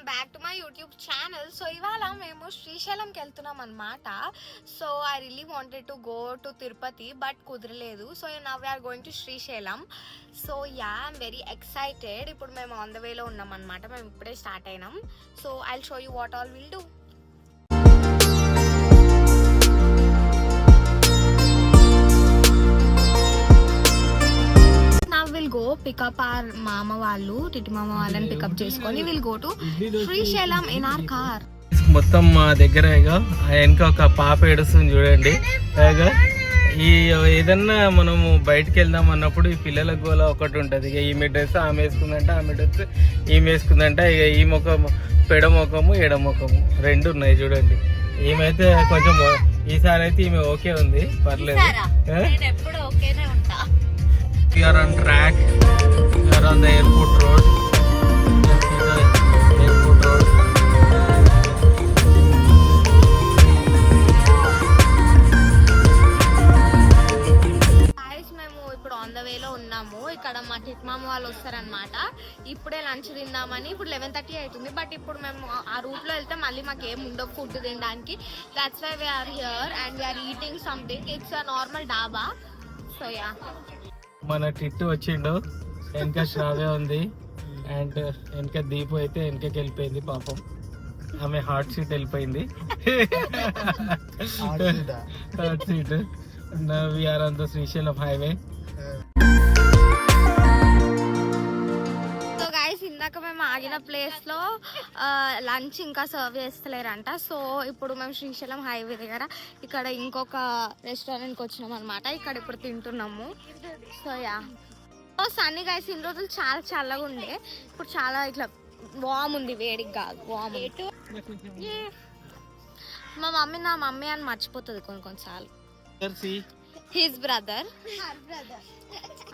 Back to my YouTube channel. So ఇవాళ మేము శ్రీశైలంకి వెళ్తున్నాం అనమాట. So I really wanted to go to Tirupati but కుదరలేదు. So now we're going to Srisailam. So yeah I'm very excited. ఇప్పుడు మేము ఆన్ ద వేలో ఉన్నాం అనమాట. మేము ఇప్పుడే స్టార్ట్ అయినాం. So I will show you what all we'll do. We'll go pick up our మామ వాళ్ళు టిటి మామ వాళ్ళని పికప్ చేసుకొని we'll go to Srisailam in our car. మొత్తం మా దగ్గర వెనక ఒక పాప ఏడుస్తుంది చూడండి. ఈ ఏదన్నా మనము బయటకు వెళ్దాం అన్నప్పుడు ఈ పిల్లల గోల ఒకటి ఉంటుంది. ఇక ఈమె డ్రెస్ ఆమె వేసుకుందంట, ఆమె డ్రెస్ ఈమె వేసుకుందంట. ఇక ఈ ముఖము పెడ ముఖము ఎడ ముఖము రెండు ఉన్నాయి చూడండి. ఈమెతే కొంచెం ఈసారి అయితే ఈమె ఓకే ఉంది, పర్లేదు. We are on track. We are on the airport road. You can see the airport road. Guys, మేము ఇప్పుడు ఆన్ ద వేలో ఉన్నాము. ఇక్కడ మా టిట్మామ వాళ్ళు వస్తారనమాట. ఇప్పుడే లంచ్ తిందామని. ఇప్పుడు 11:30 అవుతుంది. బట్ ఇప్పుడు మేము ఆ రూట్ లో వెళ్తే మళ్ళీ మాకు ఏం ఉండవు ఫుడ్ తినడానికి. That's why we're here and we're eating something. It's a normal dhaba. So yeah, మన టిట్టు వచ్చిండు. వెనక శ్రావ్య ఉంది అండ్ వెనక దీపు అయితే వెనకకి వెళ్ళిపోయింది పాపం. ఆమె హాట్ సీట్ వెళ్ళిపోయింది. Hot seat. We're on the Srisailam highway. So guys, ఇందాక మేము ఆగిన ప్లేస్ లో లంచ్ ఇంకా సర్వ్ చేస్తలేరంట. సో ఇప్పుడు మేము శ్రీశైలం హైవే దగ్గర ఇక్కడ ఇంకొక రెస్టారెంట్కి వచ్చినాం అనమాట. ఇక్కడ ఇప్పుడు తింటున్నాము. సో యా, సన్నీ గైస్, ఇన్ని రోజులు చాలా చల్లగా ఉండే, ఇప్పుడు చాలా ఇట్లా వామ్ ఉంది. వేడికి కాదు, వామ్. మా మమ్మీ నా మమ్మీ అని మర్చిపోతుంది కొన్నిసార్లు. హిస్ బ్రదర్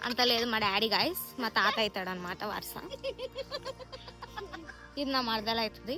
అంత లేదు, మా డాడీ గైస్. మా తాత అవుతాడు అనమాట వరుస. ఇది నా మరదలు అవుతుంది.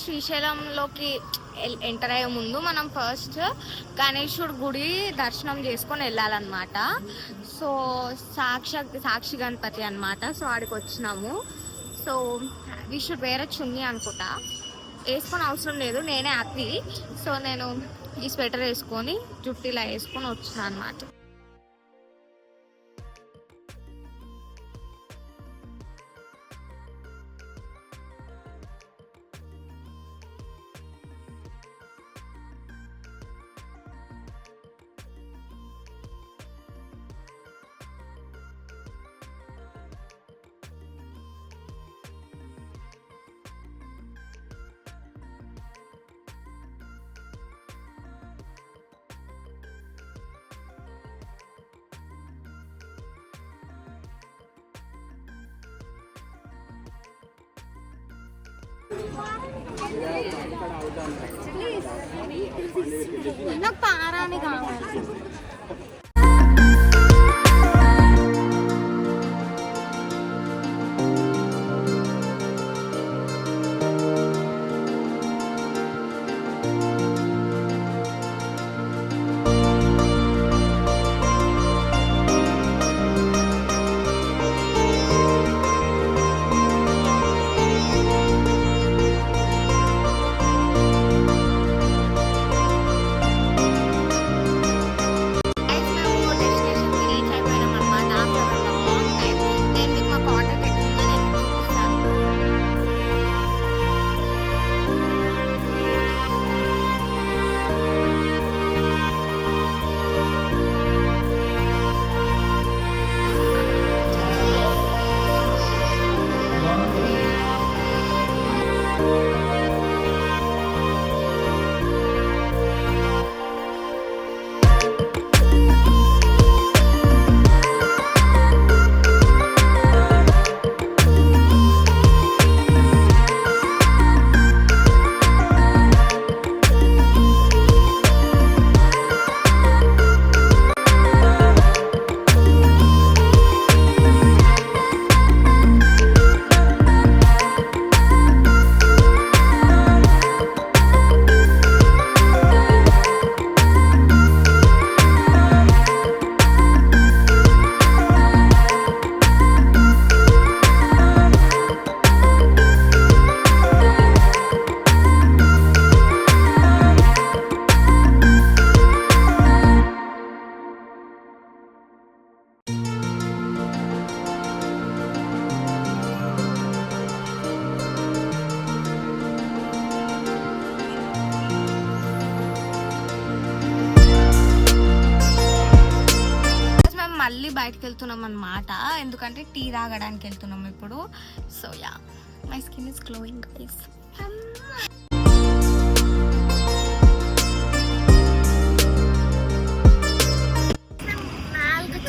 శ్రీశైలంలోకి ఎంటర్ అయ్యే ముందు మనం ఫస్ట్ గణేశుడి గుడి దర్శనం చేసుకొని వెళ్ళాలన్నమాట. సో సాక్షి గణపతి అనమాట. సో ఆడికి వచ్చినాము. సో వీ షుడ్ వేరే చున్నీ అనుకుంటా. వేసుకొని అవసరం లేదు, నేనే హ్యాపీ. సో నేను ఈ స్వెటర్ వేసుకొని జుట్టు ఇలా వేసుకొని వచ్చినా అనమాట. నాకు పారాని కావాలి. మళ్ళీ బయటకు వెళ్తున్నాం అన్నమాట, ఎందుకంటే టీ తాగడానికి వెళ్తున్నాం ఇప్పుడు. So yeah, my skin is glowing guys.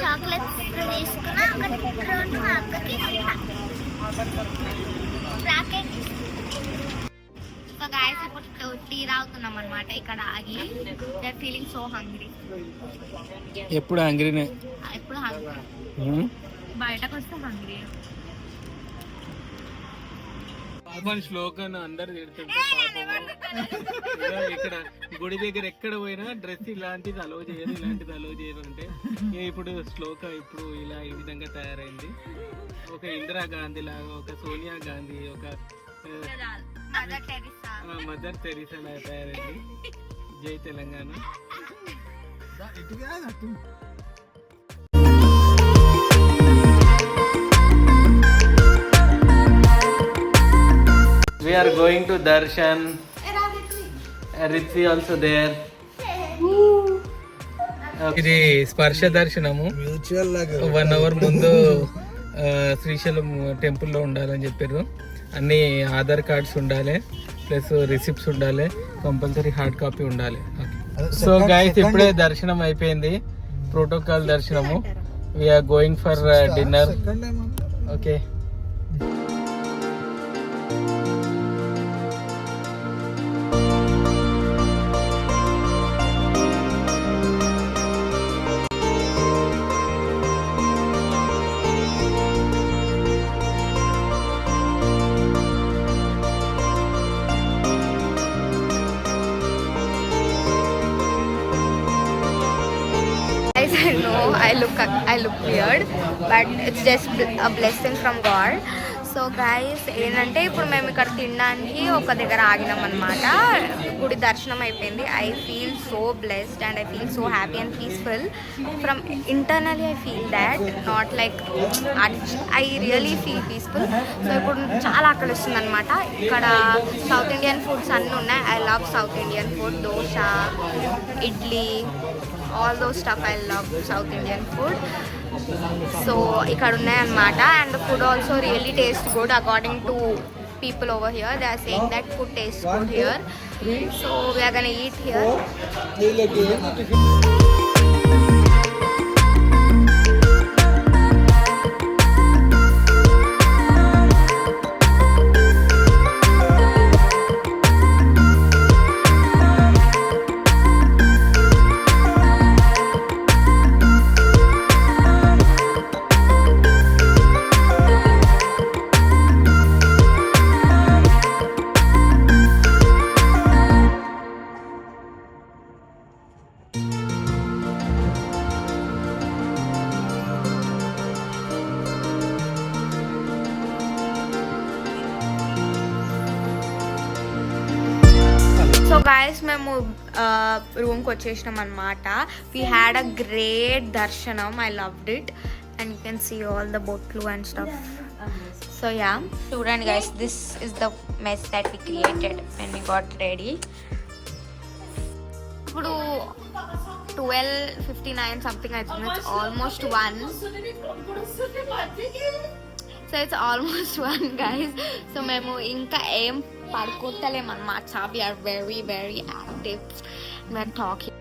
Chocolates తీసుకున్నా, రెండు మా అక్కకి బ్రాకెట్. సో గైస్ ఇప్పుడు టీ తాగుతున్నాం అన్నమాట ఇక్కడ ఆగి. They are feeling so hungry. ఎప్పుడు హంగ్రీనే, ఎప్పుడు హంగ్రీ, బయటకు వస్తే హంగ్రీ. పాపని శ్లోకను అందరు తిడుతుంటే ఇక్కడ గుడి దగ్గర ఎక్కడ పోయినా డ్రెస్ ఇలాంటిది అలో చేయరు, ఇలాంటిది అలో చేయరు అంటే ఇప్పుడు శ్లోక ఇప్పుడు ఇలా ఈ విధంగా తయారైంది. ఒక ఇందిరా గాంధీ లాగా, ఒక సోనియా గాంధీ, ఒక మదర్ తెరీసా లాగా తయారైంది. జై Telangana. We are going to Darshan. Ritvi also there. ఇది స్పర్శ దర్శనము. 1 hour ముందు శ్రీశైలం టెంపుల్లో ఉండాలని చెప్పారు. అన్ని ఆధార్ కార్డ్స్ ఉండాలి, ప్లస్ రిసిప్ట్స్ ఉండాలి, కంపల్సరీ హార్డ్ కాపీ ఉండాలి. సో గైస్ ఇప్పుడే దర్శనం అయిపోయింది, ప్రోటోకాల్ దర్శనము. We're going for dinner. Okay. I know I look weird, but it's just a blessing from God. So guys ఏంటంటే ఇప్పుడు మేము ఇక్కడ తినడానికి ఒక దగ్గర ఆగినాం అనమాట. గుడి దర్శనం అయిపోయింది. I feel so blessed and I feel so happy and peaceful from internally. I feel that not like I really feel peaceful. So ఇప్పుడు చాలా ఆకలిస్తుంది అనమాట. ఇక్కడ సౌత్ ఇండియన్ ఫుడ్స్ అన్నీ ఉన్నాయి. I love south Indian food, dosa, idli, all those stuff. I love South Indian food. So ఇక్కడ ఉన్నాయన్నమాట. And the food also really tastes good according to people over here. They are saying that food tastes good here. So we are gonna eat here. Guys మేము రూమ్కి వచ్చేసినాం అనమాట. We had a great darshanam. I loved it and you can see all the బొట్లు and stuff. So yeah, చూడండి guys, this is the mess that we created and we got ready. ఇప్పుడు 12:59 something అవుతుంది. It's almost 1. So it's almost 1 guys. So మేము ఇంకా ఏం పడుకుంటలేమన్నమాట. We're very very active. We're talking.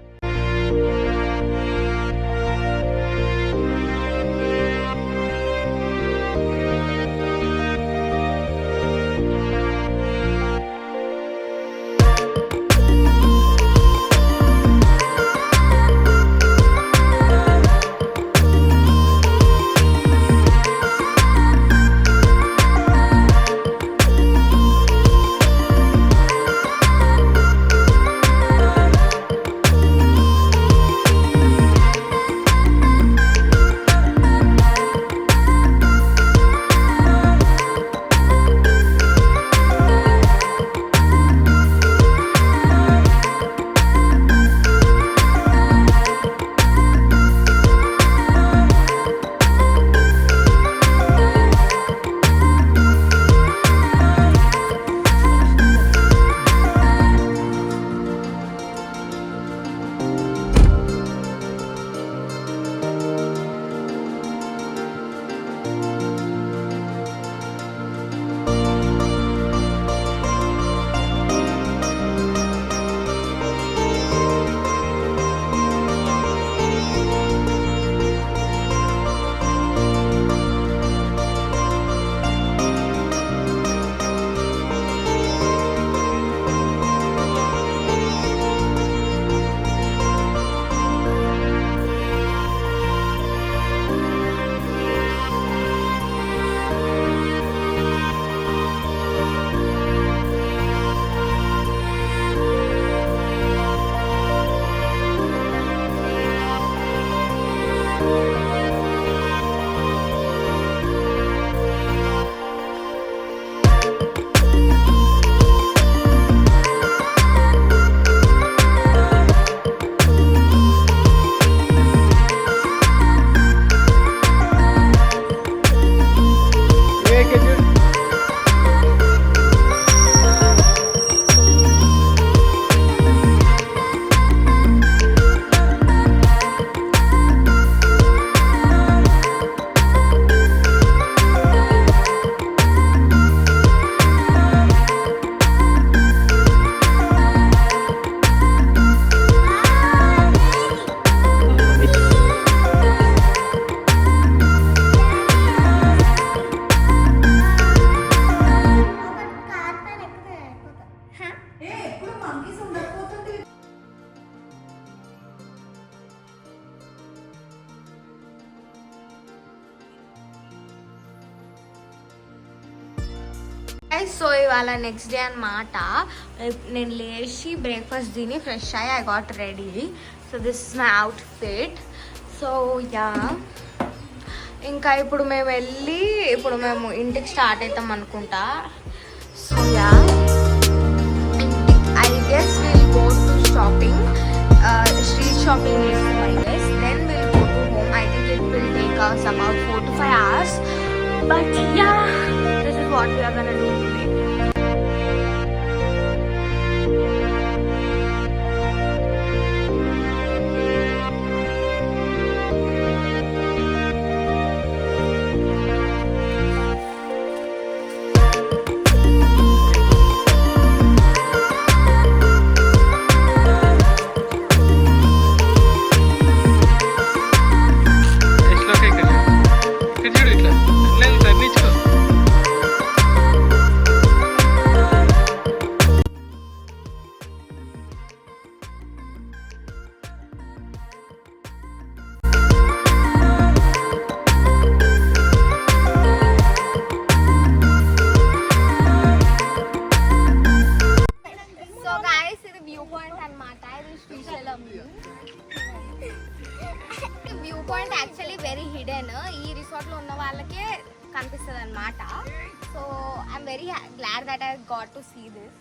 So ఇవాళ next day అనమాట. నేను లేచి బ్రేక్ఫాస్ట్ తిని ఫ్రెష్ అయ్యి I got ready. So this is my outfit. So yeah, ఇంకా ఇప్పుడు మేము ఇంటికి స్టార్ట్ అవుతాం అనుకుంటా. So yeah, I guess will go to shopping, street shopping చేస్తాం I guess. Then will go to home. I think it will take us about 4 to 5 hours. But yeah, this is what we are gonna do today. View point actually very hidden. ఈ రిసార్ట్లో ఉన్న వాళ్ళకే కనిపిస్తుంది అనమాట. So I'm very glad that I got to see this.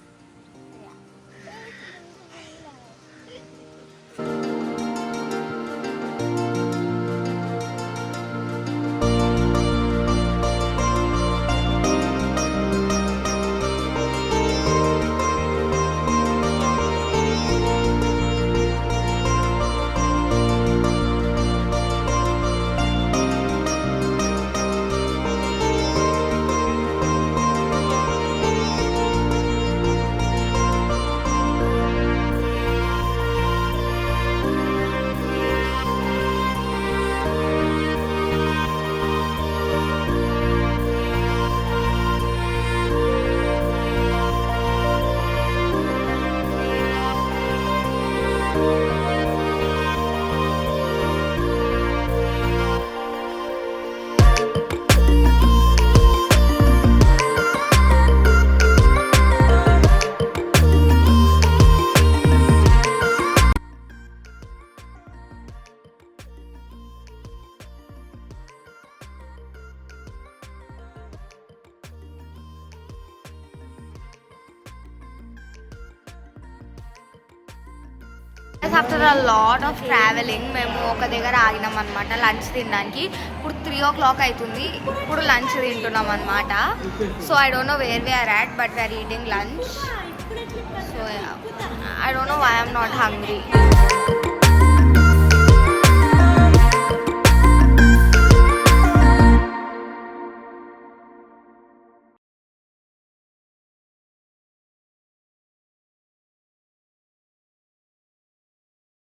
Because after a lot of travelling మేము ఒక దగ్గర ఆగినాం అనమాట లంచ్ తినడానికి. ఇప్పుడు 3 o'clock అవుతుంది, ఇప్పుడు లంచ్ తింటున్నాం అనమాట. So I don't know where we're at but we're eating lunch. So I don't know why I'm not hungry.